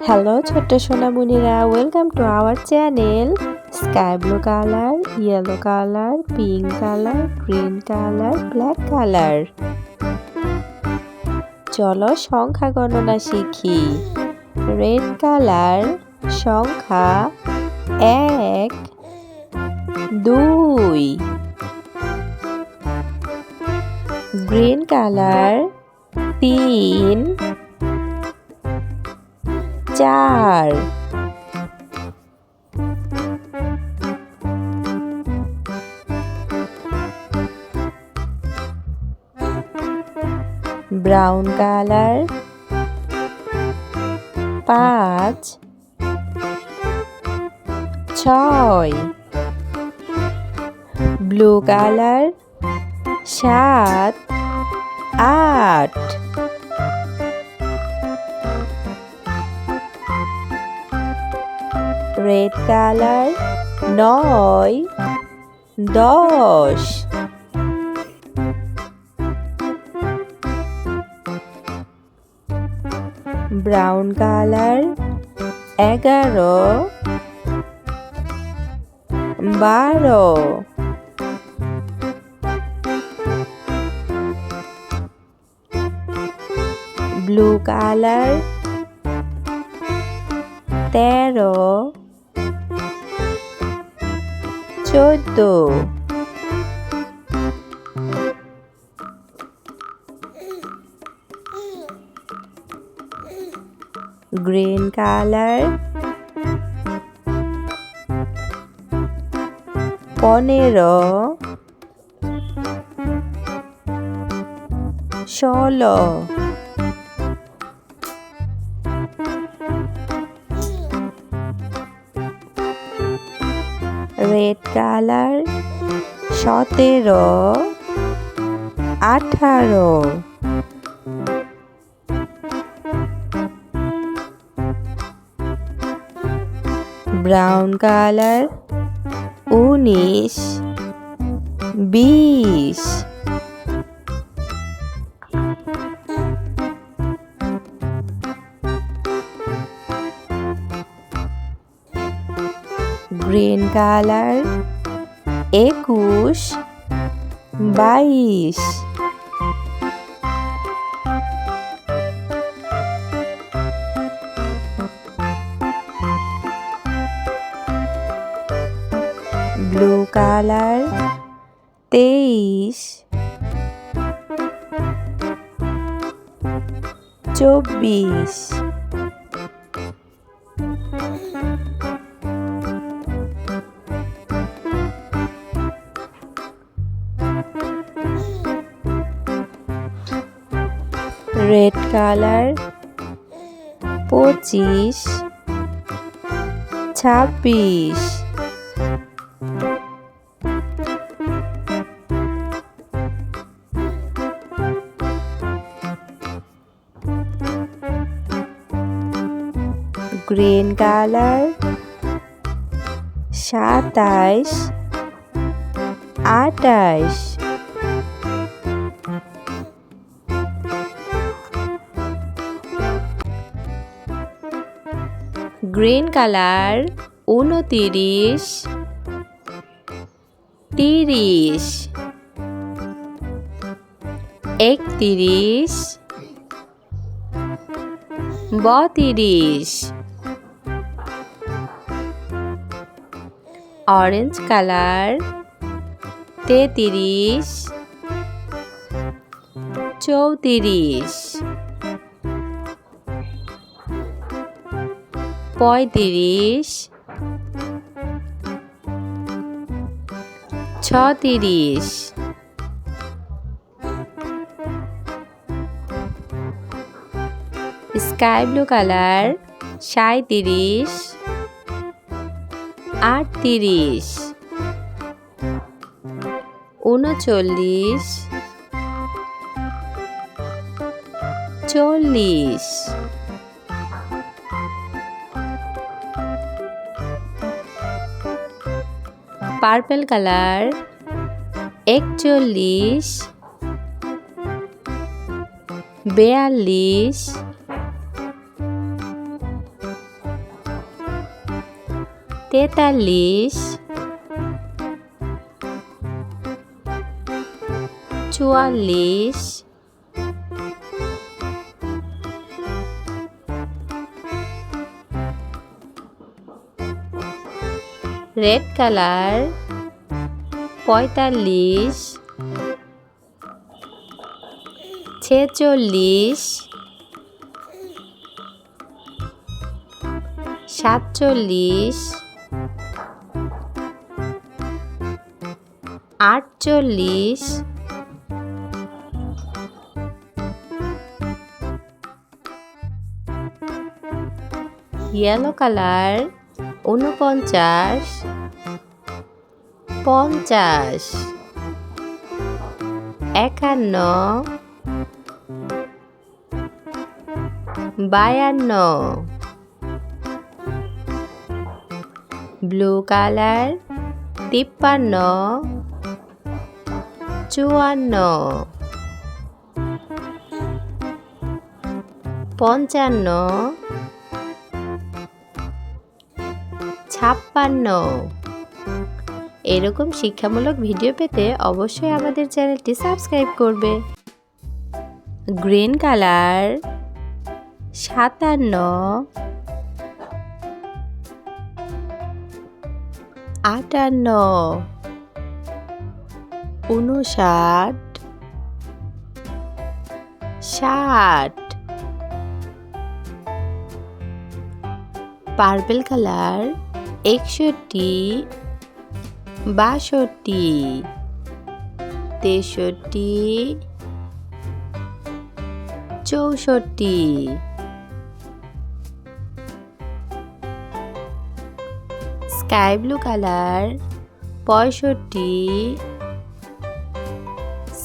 Hello ছোট্ট সোনামণিরা, welcome to our channel. Sky blue colour, yellow colour, pink colour, green colour, black colour. চলো সংখ্যা গণনা শিখি। রেড কালার সংখ্যা 1, 2। Green colour 3, 4। Brown colour 5, 6। Blue colour 7, 8। Red colour 9, 10। Brown colour 11, 12। Blue colour 13, 14। Green colour 15, 16। Red colour 17, 18। Brown colour 19, 20। Green colour 21, 22। Blue colour 23, 24। Red colour 25, 26। Green colour 27, 28। Green colour 29, 30, 31, 32। Orange colour 33, 34, 35, 36। Sky blue colour 37, 38, 39, 40। Purple colour 41, 42, 43 44 red colour 45 46 47 48 yellow colour 49 50 51 52 blue colour 53 54 55 56 এরকম শিক্ষামূলক video পেতে অবশ্যই আমাদের চ্যানেলটি subscribe করবে। Green colour 57 58 59 60 purple colour 61 62 63 64 sky blue colour 65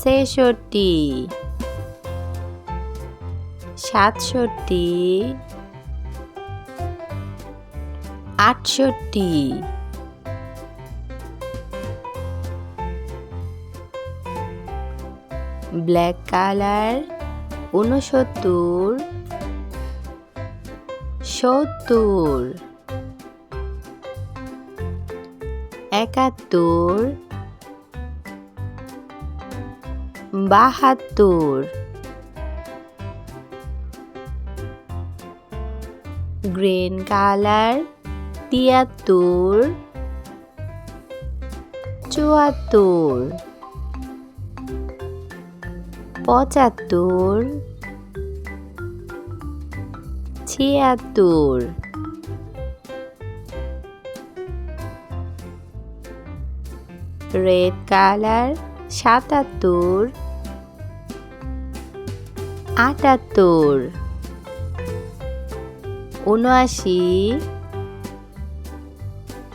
66 67 68 black colour 69 70 71 72 green colour 73 74 75 76 red colour 77 78 79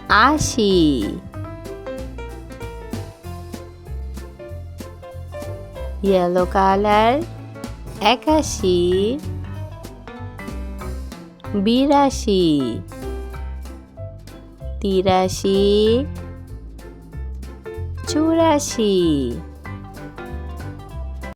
80 yellow colour 81 82 83 84